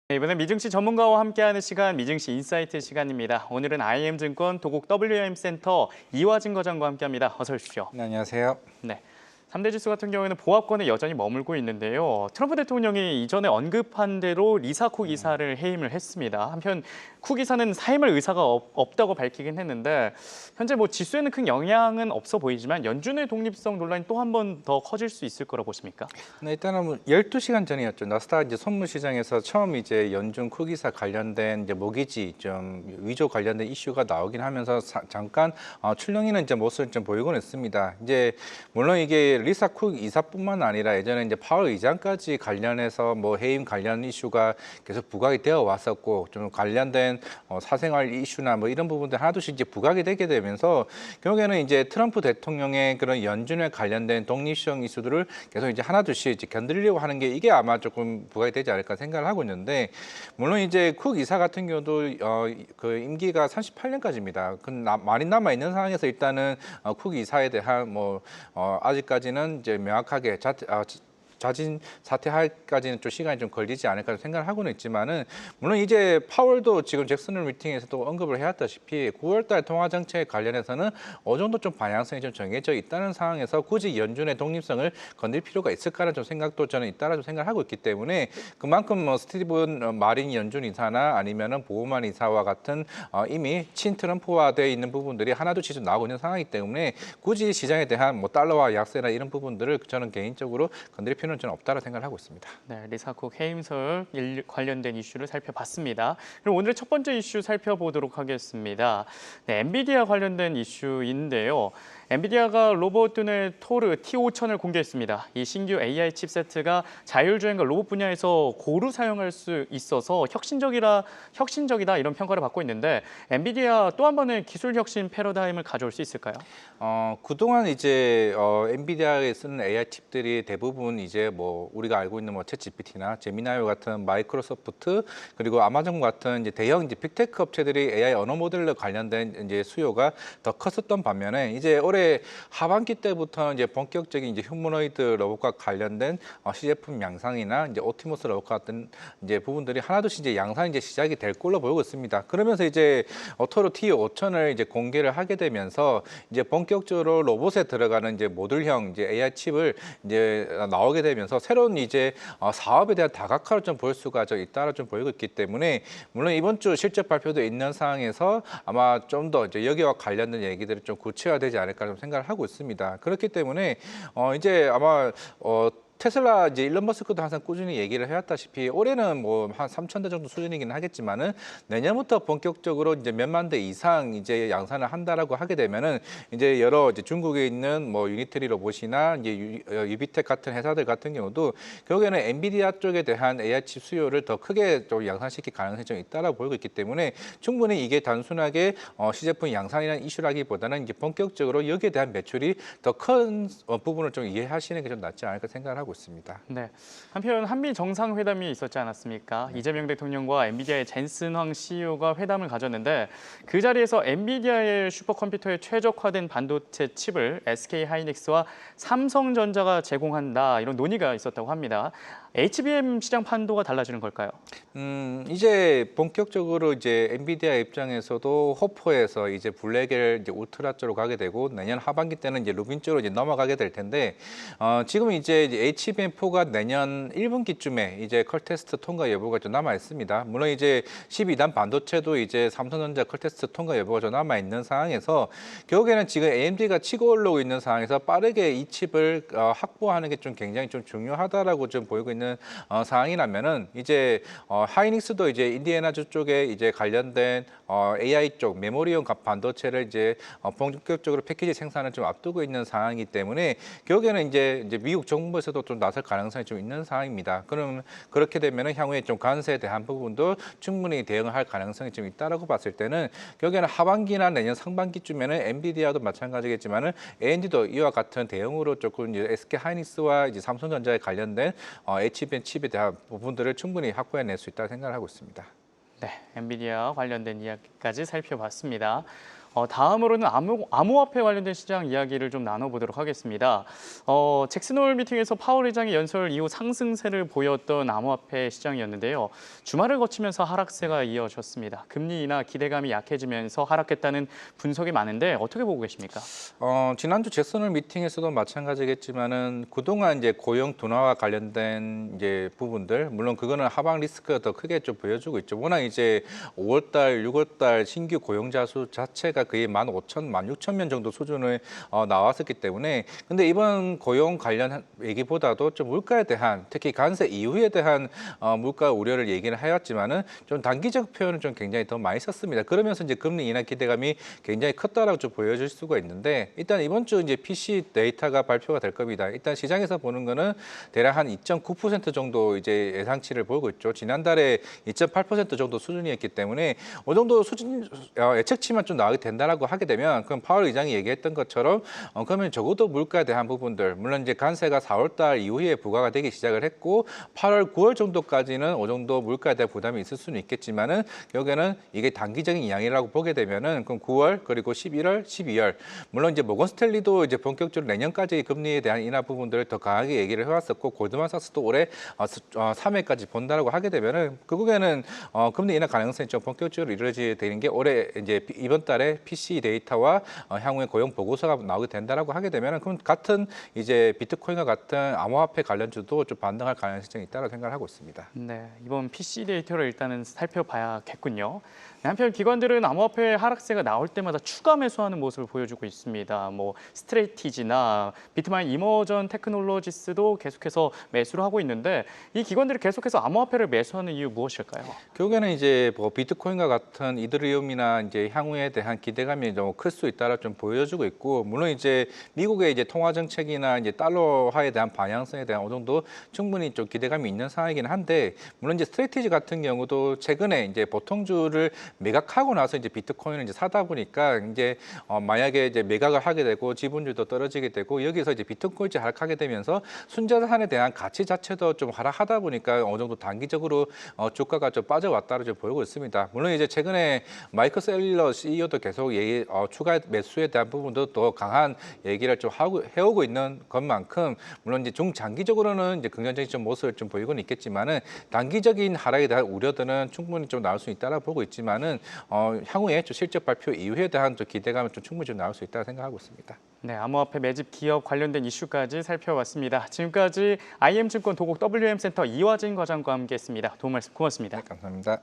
네, 이번엔 미증시 전문가와 함께하는 시간 미증시 인사이트 시간입니다. 오늘은 IM증권 도곡 WM센터 이화진 거장과 함께합니다. 어서 오십시오. 네, 안녕하세요. 네. 3대 지수 같은 경우에는 보합권에 여전히 머물고 있는데요. 트럼프 대통령이 이전에 언급한 대로 리사 쿡 이사를 해임을 했습니다. 한편 쿡 이사는 사임할 의사가 없다고 밝히긴 했는데 현재 뭐 지수에는 큰 영향은 없어 보이지만 연준의 독립성 논란이 또 한 번 더 커질 수 있을 거라 보십니까? 네, 일단은 12시간 전이었죠. 나스닥 이제 선물 시장에서 처음 이제 연준 쿡 이사 관련된 이제 모기지 좀 위조 관련된 이슈가 나오긴 하면서 잠깐 출렁이는 이제 모습을 좀 보이곤 했습니다. 이제 물론 이게 리사 쿡 이사뿐만 아니라 예전에 이제 파월 의장까지 관련해서 뭐 해임 관련 이슈가 계속 부각이 되어 왔었고 좀 관련된 사생활 이슈나 뭐 이런 부분들 하나둘씩 이제 부각이 되게 되면서 결국에는 이제 트럼프 대통령의 그런 연준에 관련된 독립성 이슈들을 계속 이제 하나둘씩 이제 견디려고 하는 게 이게 아마 조금 부각이 되지 않을까 생각을 하고 있는데 물론 이제 쿡 이사 같은 경우도 그 임기가 38년까지입니다. 많이 남아 있는 상황에서 일단은 쿡 이사에 대한 뭐 아직까지는 이제 명확하게 자진 사퇴할까지는 좀 시간이 좀 걸리지 않을까 생각을 하고는 있지만은 물론 이제 파월도 지금 잭슨홀 미팅에서도 언급을 해왔다시피 9월달 통화 정책 관련해서는 어느 정도 좀 방향성이 좀 정해져 있다는 상황에서 굳이 연준의 독립성을 건들 필요가 있을까라는 좀 생각도 저는 있다라 좀 생각을 하고 있기 때문에 그만큼 뭐 스티븐 마린 연준 이사나 아니면은 보우만 이사와 같은 이미 친트럼프화되어 있는 부분들이 하나둘씩 좀 나오고 있는 상황이기 때문에 굳이 시장에 대한 뭐 달러와 약세나 이런 부분들을 저는 개인적으로 건드릴 필요는 저는 없다고 생각을 하고 있습니다. 네, 리사 쿡 해임설 관련된 이슈를 살펴봤습니다. 그럼 오늘의 첫 번째 이슈 살펴보도록 하겠습니다. 네, 엔비디아 관련된 이슈인데요. 엔비디아가 로봇 두뇌 토르 T5000을 공개했습니다. 이 신규 AI 칩세트가 자율주행과 로봇 분야에서 고루 사용할 수 있어서 혁신적이다 이런 평가를 받고 있는데 엔비디아 또 한 번의 기술 혁신 패러다임을 가져올 수 있을까요? 그동안 이제 엔비디아에 쓰는 AI 칩들이 대부분 이제 뭐 우리가 알고 있는 뭐 챗GPT나 제미나이 같은 마이크로소프트 그리고 아마존 같은 이제 대형 이제 빅테크 업체들이 AI 언어 모델로 관련된 이제 수요가 더 컸었던 반면에 이제 올해 하반기 때부터 이제 본격적인 이제 휴머노이드 로봇과 관련된 시제품 양상이나 이제 옵티머스 로봇 같은 이제 부분들이 하나둘씩 이제 양상이 이제 시작이 될 걸로 보이고 있습니다. 그러면서 이제 토르 T5000을 이제 공개를 하게 되면서 이제 본격적으로 로봇에 들어가는 이제 모듈형 이제 AI 칩을 이제 나오게 되면서 새로운 이제 사업에 대한 다각화를 좀 볼 수가 있다라 좀 보이고 있기 때문에 물론 이번 주 실적 발표도 있는 상황에서 아마 좀 더 이제 여기와 관련된 얘기들이 좀 구체화되지 않을까 좀 생각을 하고 있습니다. 그렇기 때문에 이제 아마 테슬라 이제 일론 머스크도 항상 꾸준히 얘기를 해왔다시피 올해는 뭐 한 3천 대 정도 수준이긴 하겠지만은 내년부터 본격적으로 이제 몇만 대 이상 이제 양산을 한다라고 하게 되면은 이제 여러 이제 중국에 있는 뭐 유니트리 로봇이나 이제 유비텍 같은 회사들 같은 경우도 결국에는 엔비디아 쪽에 대한 AI 칩 수요를 더 크게 좀 양산시킬 가능성이 좀 있다라고 보이고 있기 때문에 충분히 이게 단순하게 시제품 양산이라는 이슈라기보다는 이제 본격적으로 여기에 대한 매출이 더 큰 부분을 좀 이해하시는 게 좀 낫지 않을까 생각을 하고 있습니다. 네. 한편 한미 정상회담이 있었지 않았습니까? 네. 이재명 대통령과 엔비디아의 젠슨 황 CEO가 회담을 가졌는데 그 자리에서 엔비디아의 슈퍼컴퓨터에 최적화된 반도체 칩을 SK 하이닉스와 삼성전자가 제공한다 이런 논의가 있었다고 합니다. HBM 시장 판도가 달라지는 걸까요? 이제 본격적으로 이제 엔비디아 입장에서도 호퍼에서 이제 블랙엘 이제 울트라 쪽으로 가게 되고 내년 하반기 때는 이제 루빈 쪽으로 이제 넘어가게 될 텐데 지금 이제 HBM4가 내년 1분기쯤에 이제 컬 테스트 통과 여부가 좀 남아 있습니다. 물론 이제 12단 반도체도 이제 삼성전자 컬 테스트 통과 여부가 좀 남아 있는 상황에서 결국에는 지금 AMD가 치고 올라오고 있는 상황에서 빠르게 이 칩을 확보하는 게 좀 굉장히 좀 중요하다라고 좀 보이고 있는 상황이라면은 이제 하이닉스도 이제 인디애나주 쪽에 이제 관련된 AI 쪽 메모리용 반도체를 이제 본격적으로 패키지 생산을 좀 앞두고 있는 상황이기 때문에 결국에는 이제 미국 정부에서도 좀 나설 가능성이 좀 있는 상황입니다. 그럼 그렇게 되면은 향후에 좀 관세에 대한 부분도 충분히 대응을 할 가능성이 좀 있다라고 봤을 때는 결국에는 하반기나 내년 상반기쯤에는 엔비디아도 마찬가지겠지만은 AMD도 이와 같은 대응으로 조금 이제 SK 하이닉스와 이제 삼성전자에 관련된 HBM 칩에 대한 부분들을 충분히 확보해낼 수 있다고 생각을 하고 있습니다. 네, 엔비디아 관련된 이야기까지 살펴봤습니다. 다음으로는 암호화폐 관련된 시장 이야기를 좀 나눠보도록 하겠습니다. 잭슨홀 미팅에서 파월 의장이 연설 이후 상승세를 보였던 암호화폐 시장이었는데요. 주말을 거치면서 하락세가 이어졌습니다. 금리 인하 기대감이 약해지면서 하락했다는 분석이 많은데 어떻게 보고 계십니까? 지난주 잭슨홀 미팅에서도 마찬가지겠지만은 그동안 이제 고용 둔화와 관련된 이제 부분들, 물론 그거는 하방 리스크가 더 크게 좀 보여주고 있죠. 워낙 이제 5월달, 6월달 신규 고용자 수 자체가 거의 15,000, 16,000명 정도 수준을 나왔었기 때문에, 근데 이번 고용 관련 얘기보다도 좀 물가에 대한, 특히 관세 이후에 대한 물가 우려를 얘기를 하였지만은 좀 단기적 표현을 좀 굉장히 더 많이 썼습니다. 그러면서 이제 금리 인하 기대감이 굉장히 컸다라고 좀 보여줄 수가 있는데, 일단 이번 주 이제 PC 데이터가 발표가 될 겁니다. 일단 시장에서 보는 거는 대략 한 2.9% 정도 이제 예상치를 보고 있죠. 지난달에 2.8% 정도 수준이었기 때문에 어느 정도 수준 예측치만 좀 나오게 된다라고 하게 되면, 그럼 파월 의장이 얘기했던 것처럼 그러면 적어도 물가에 대한 부분들, 물론 이제 관세가 4월달 이후에 부과가 되기 시작을 했고 8월, 9월 정도까지는 어느 정도 물가에 대한 부담이 있을 수는 있겠지만은 결국에는 이게 단기적인 양이라고 보게 되면은 그럼 9월 그리고 11월, 12월, 물론 이제 모건 스탠리도 이제 본격적으로 내년까지 금리에 대한 인하 부분들을 더 강하게 얘기를 해왔었고, 골드만삭스도 올해 3회까지 본다라고 하게 되면은 결국에는 금리 인하 가능성이 좀 본격적으로 이루어지게 되는 게 올해 이제 이번 달에 PC 데이터와 향후에 고용 보고서가 나오게 된다라고 하게 되면은 그럼 같은 이제 비트코인과 같은 암호화폐 관련주도 좀 반등할 가능성이 있다고 생각을 하고 있습니다. 네, 이번 PC 데이터를 일단은 살펴봐야겠군요. 한편 기관들은 암호화폐 하락세가 나올 때마다 추가 매수하는 모습을 보여주고 있습니다. 뭐 스트레이티지나 비트마인 이머전 테크놀로지스도 계속해서 매수를 하고 있는데, 이 기관들이 계속해서 암호화폐를 매수하는 이유 무엇일까요? 결국에는 이제 뭐 비트코인과 같은 이더리움이나 이제 향후에 대한 기대감이 좀 클 수 있다라 좀 보여주고 있고, 물론 이제 미국의 이제 통화 정책이나 이제 달러화에 대한 방향성에 대한 어느 정도 충분히 좀 기대감이 있는 상황이긴 한데, 물론 이제 스트레이티지 같은 경우도 최근에 이제 보통주를 매각하고 나서 이제 비트코인을 이제 사다 보니까 이제 만약에 이제 매각을 하게 되고 지분율도 떨어지게 되고 여기서 이제 비트코인이 하락하게 되면서 순자산에 대한 가치 자체도 좀 하락하다 보니까 어느 정도 단기적으로 주가가 좀 빠져왔다로 좀 보이고 있습니다. 물론 이제 최근에 마이클 셀러 CEO도 계속 추가 매수에 대한 부분도 또 강한 얘기를 좀 해오고 있는 것만큼, 물론 이제 중장기적으로는 이제 긍정적인 좀 모습을 좀 보이고는 있겠지만은 단기적인 하락에 대한 우려들은 충분히 좀 나올 수 있다라 보고 있지만은 향후에 좀 실적 발표 이후에 대한 좀 기대감은 좀 충분히 좀 나올 수 있다고 생각하고 있습니다. 네, 암호화폐 매집 기업 관련된 이슈까지 살펴봤습니다. 지금까지 IM증권 도곡 WM센터 이화진 과장과 함께했습니다. 도움 말씀 고맙습니다. 네, 감사합니다.